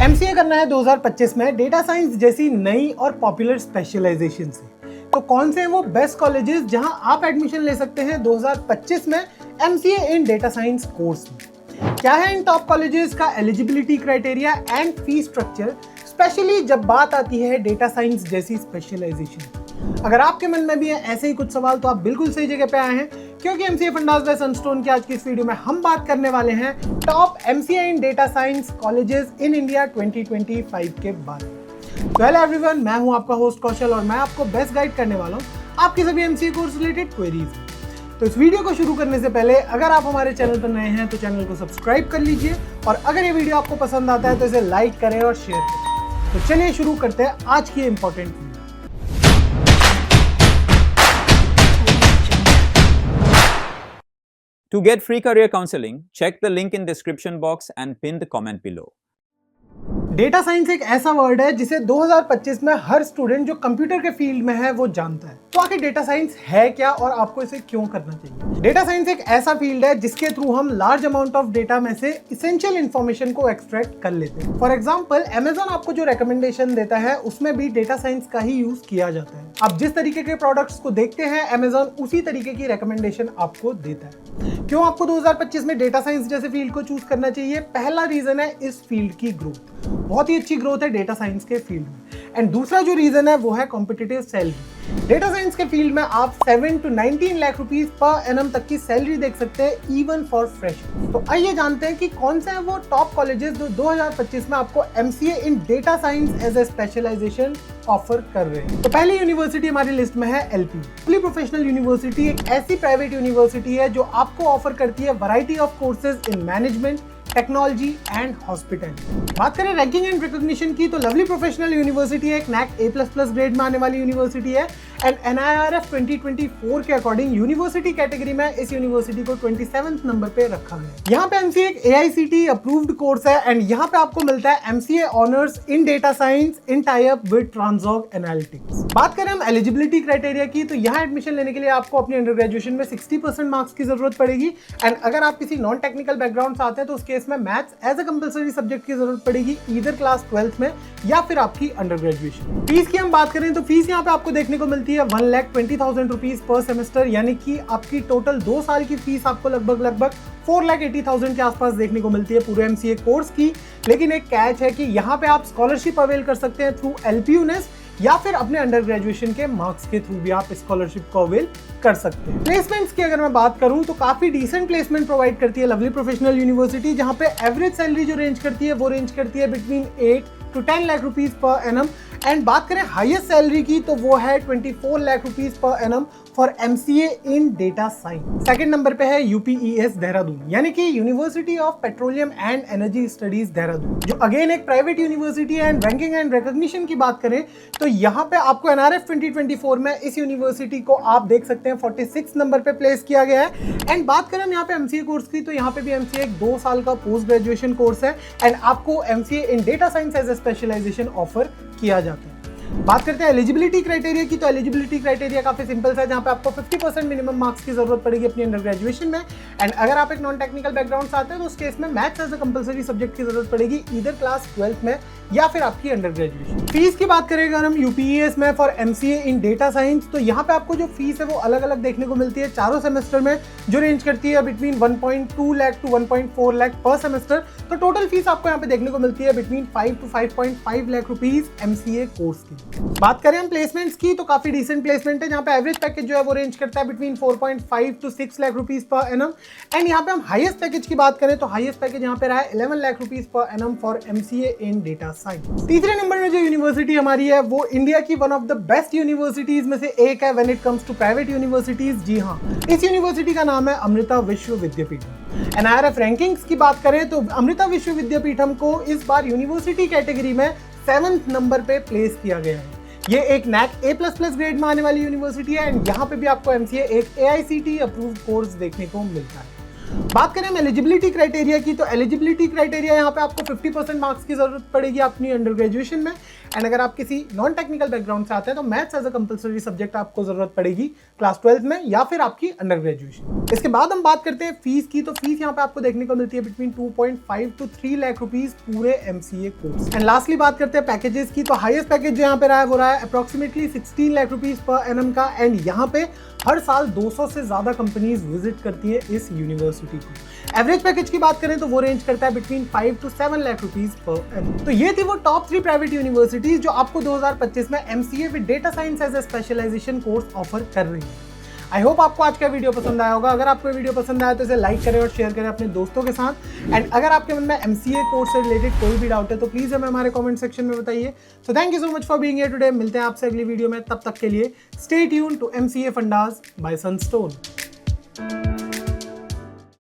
MCA करना है 2025 में डेटा साइंस जैसी नई और पॉपुलर स्पेशलाइजेशन से। तो कौन से हैं वो बेस्ट कॉलेजेस जहां आप एडमिशन ले सकते हैं 2025 में MCA in data science course में? क्या है इन टॉप कॉलेजेस का eligibility criteria and fee structure, specially जब बात आती है डेटा साइंस जैसी स्पेशलाइजेशन? अगर आपके मन में भी है ऐसे ही कुछ सवाल तो आप बिल्कुल सही जगह पे आए हैं, क्योंकि एमसीए फंडास बाय सनस्टोन की आज की इस वीडियो में हम बात करने वाले हैं top MCA in data science colleges in India 2025 के बारे में। तो हेलो एवरीवन, मैं हूं आपका होस्ट कौशल और मैं आपको बेस्ट गाइड करने वाला हूं आपकी सभी एमसीए कोर्स रिलेटेड क्वेरीज। तो इस वीडियो को शुरू करने से पहले अगर आप हमारे चैनल पर नए हैं तो चैनल को सब्सक्राइब कर लीजिए और अगर ये वीडियो आपको पसंद आता है तो इसे लाइक करें और शेयर करें। तो चलिए शुरू करते हैं आज की important video. To get free career counseling, check the link in description box and pin the comment below. Data science एक ऐसा वर्ड है जिसे 2025 में हर स्टूडेंट जो कंप्यूटर के फील्ड में है वो जानता है। तो आखिर डेटा साइंस है क्या और आपको इसे क्यों करना चाहिए? डेटा साइंस एक ऐसा फील्ड है जिसके थ्रू हम लार्ज अमाउंट ऑफ डेटा में से इसेंशियल इंफॉर्मेशन को एक्सट्रैक्ट कर लेते हैं। फॉर एग्जांपल, अमेज़न आपको जो रिकमेंडेशन देता है उसमें भी डेटा साइंस का ही यूज किया जाता है। आप जिस तरीके के प्रोडक्ट्स को देखते हैं अमेज़न उसी तरीके की रिकमेंडेशन आपको देता है। क्यों आपको 2025 में डेटा साइंस जैसे फील्ड को चूज करना चाहिए? पहला रीजन है इस फील्ड की ग्रोथ। बहुत ही अच्छी ग्रोथ है डेटा साइंस के फील्ड में। एंड दूसरा जो रीजन है वो है कॉम्पिटिटिव सैलरी। डेटा साइंस के फील्ड में आप 7 to 19 lakh rupees per annum तक की सैलरी देख सकते हैं, इवन फॉर फ्रेशर्स। तो आइए जानते हैं कि कौन से हैं वो टॉप कॉलेजेस जो 2025 में आपको MCA in data science as a specialization offer कर रहे हैं। तो पहली यूनिवर्सिटी हमारी लिस्ट में है एलपी। लवली प्रोफेशनल यूनिवर्सिटी एक ऐसी प्राइवेट यूनिवर्सिटी है जो आपको ऑफर करती है variety of courses in management, technology and hospitality. बात करें रैंकिंग एंड रिकॉग्निशन की तो लवली प्रोफेशनल यूनिवर्सिटी एक नैक A++ ग्रेड में आने वाली यूनिवर्सिटी है एंड NIRF 2024 के अकॉर्डिंग यूनिवर्सिटी कैटेगरी में इस यूनिवर्सिटी को 27th नंबर पे रखा गया है। यहाँ पे एमसीए एक AICTE अप्रूव्ड कोर्स है एंड यहाँ पे आपको मिलता है MCA honours in data science in tie up with TransOrg analytics. बात करें हम एलिजिबिलिटी क्राइटेरिया की तो यहाँ एडमिशन लेने के लिए आपको अपनी अंडर ग्रेजुएशन में 60% मार्क्स की जरूरत पड़ेगी एंड अगर आप किसी नॉन टेक्निकल बैकग्राउंड से आते हैं तो उस केस में maths as a compulsory subject की जरूरत पड़ेगी, ईदर क्लास 12th में या फिर आपकी अंडर ग्रेजुएशन। फीस की हम बात करें तो फीस यहाँ पे आपको देखने को मिलती है 1,20,000 रुपीज पर सेमेस्टर, यानी कि आपकी टोटल 2 साल की फीस आपको लगभग 4,80,000 के आसपास देखने को मिलती है पूरे एमसीए कोर्स की। लेकिन एक कैच है कि यहाँ पे आप स्कॉलरशिप अवेल कर सकते हैं थ्रू एलपीयूनेस या फिर अपने अंडर ग्रेजुएशन के मार्क्स के थ्रू भी आप स्कॉलरशिप को अवेल कर सकते हैं। प्लेसमेंट्स की अगर मैं बात करूं तो काफी डिसेंट प्लेसमेंट प्रोवाइड करती है लवली प्रोफेशनल यूनिवर्सिटी, जहां पे एवरेज सैलरी जो रेंज करती है वो रेंज करती है between 8 to 10 lakh rupees per annum. And बात करें हाईएस्ट सैलरी की तो वो है 24 lakh rupees per annum for MCA in data science. Second number पे है यूपीईएस देहरादून, यानी कि university of petroleum and energy studies Dehradun, जो अगेन एक प्राइवेट यूनिवर्सिटी है। एंड रैंकिंग एंड रिकॉग्निशन की बात करें तो यहाँ पे आपको एनआरएफ 2024 में इस यूनिवर्सिटी को आप देख सकते हैं 46 नंबर पे प्लेस किया गया है। एंड बात करें हम यहाँ पे एमसीए कोर्स की तो यहाँ पे भी एमसीए एक 2 साल का पोस्ट ग्रेजुएशन कोर्स है एंड आपको MCA in data science as a specialization offer किया जाता है। बात करते हैं एलिजिबिलिटी क्राइटेरिया की तो एलिजिबिलिटी क्राइटेरिया काफी सिंपल है, जहां पे आपको 50% मिनिमम मार्क्स की जरूरत पड़ेगी अपनी अंडर ग्रेजुएशन में एंड अगर आप एक नॉन टेक्निकल बैकग्राउंड से आते हैं तो उस केस में maths as a compulsory subject की जरूरत पड़ेगी, ईदर क्लास 12th में या फिर आपकी अंडर ग्रेजुएशन। फीस की बात करें अगर हम यूपीईएस में for MCA in data science तो यहाँ पे आपको जो फीस है वो अलग अलग देखने को मिलती है चारों सेमेस्टर में, जो रेंज करती है बिटवीन 1.2 लाख टू 1.4 लाख पर सेमेस्टर। तो टोटल फीस आपको यहाँ पे देखने को मिलती है between 5 to 5.5 lakh rupees MCA course की। बात करें हम प्लेसमेंट्स की तो काफी डिसेंट प्लेसमेंट है, जहाँ पे एवरेज पैकेज जो है वो रेंज करता है between 4.5 to 6 lakh rupees per annum. And यहाँ पे हम हाईएस्ट पैकेज की बात करें तो हाईएस्ट पैकेज यहाँ पे रहा है 11 lakh rupees per annum for MCA in data science. तीसरे नंबर में जो यूनिवर्सिटी हमारी है वो इंडिया की one of the best universities में से एक है when it comes to private universities. जी हाँ, इस यूनिवर्सिटी का नाम है अमृता विश्व विद्यापीठम। एनआईआरएफ रैंकिंग्स की बात करें तो अमृता विश्व विद्यापीठम को इस बार यूनिवर्सिटी कैटेगरी में 7th नंबर पे प्लेस किया गया है। ये एक नैक A++ ग्रेड में आने वाली यूनिवर्सिटी है एंड यहाँ पे भी आपको एमसीए एक AICTE अप्रूव्ड कोर्स देखने को मिलता है। बात करें एलिजिबिलिटी क्राइटेरिया की, तो एलिजिबिलिटी क्राइटेरिया यहाँ पे आपको 50% मार्क्स की जरूरत पड़ेगी अपनी अंडर ग्रेजुएशन में। एंड अगर आप किसी नॉन टेक्निकल बैकग्राउंड से आते हैं तो maths as a compulsory subject आपको जरूरत पड़ेगी क्लास 12 में या फिर आपकी अंडर ग्रेजुएशन। इसके बाद हम बात करते हैं फीस की, तो फीस यहाँ पे आपको देखने को मिलती है बिटवीन 2.5 to 3 लाख रुपीज पूरे MCA कोर्स। एंड लास्टली बात करते हैं पैकेजेस की, तो हाईएस्ट पैकेज जो यहाँ पे रहा है वो रहा है approximately 16 lakh rupees per annum का। एंड यहाँ पे हर साल 200 से ज्यादा कंपनीज विजिट करती है इस यूनिवर्सिटी को। एवरेज पैकेज की बात करें तो वो रेंज करता है between 5 to 7 lakh rupees per annum. तो ये थी वो टॉप 3 प्राइवेट यूनिवर्सिटीज जो आपको 2025 में MCA with data science as a specialization course offer कर रही है। आई होप आपको आज का वीडियो पसंद आया होगा। अगर आपको वीडियो पसंद आया तो इसे लाइक करें और शेयर करें अपने दोस्तों के साथ। एंड अगर आपके मन में MCA कोर्स से रिलेटेड कोई भी डाउट है तो प्लीज हमें हमारे कमेंट सेक्शन में बताइए। So thank you so much for being here today. मिलते हैं आपसे अगली वीडियो में, तब तक के लिए stay tuned to MCA fundas by Sunstone.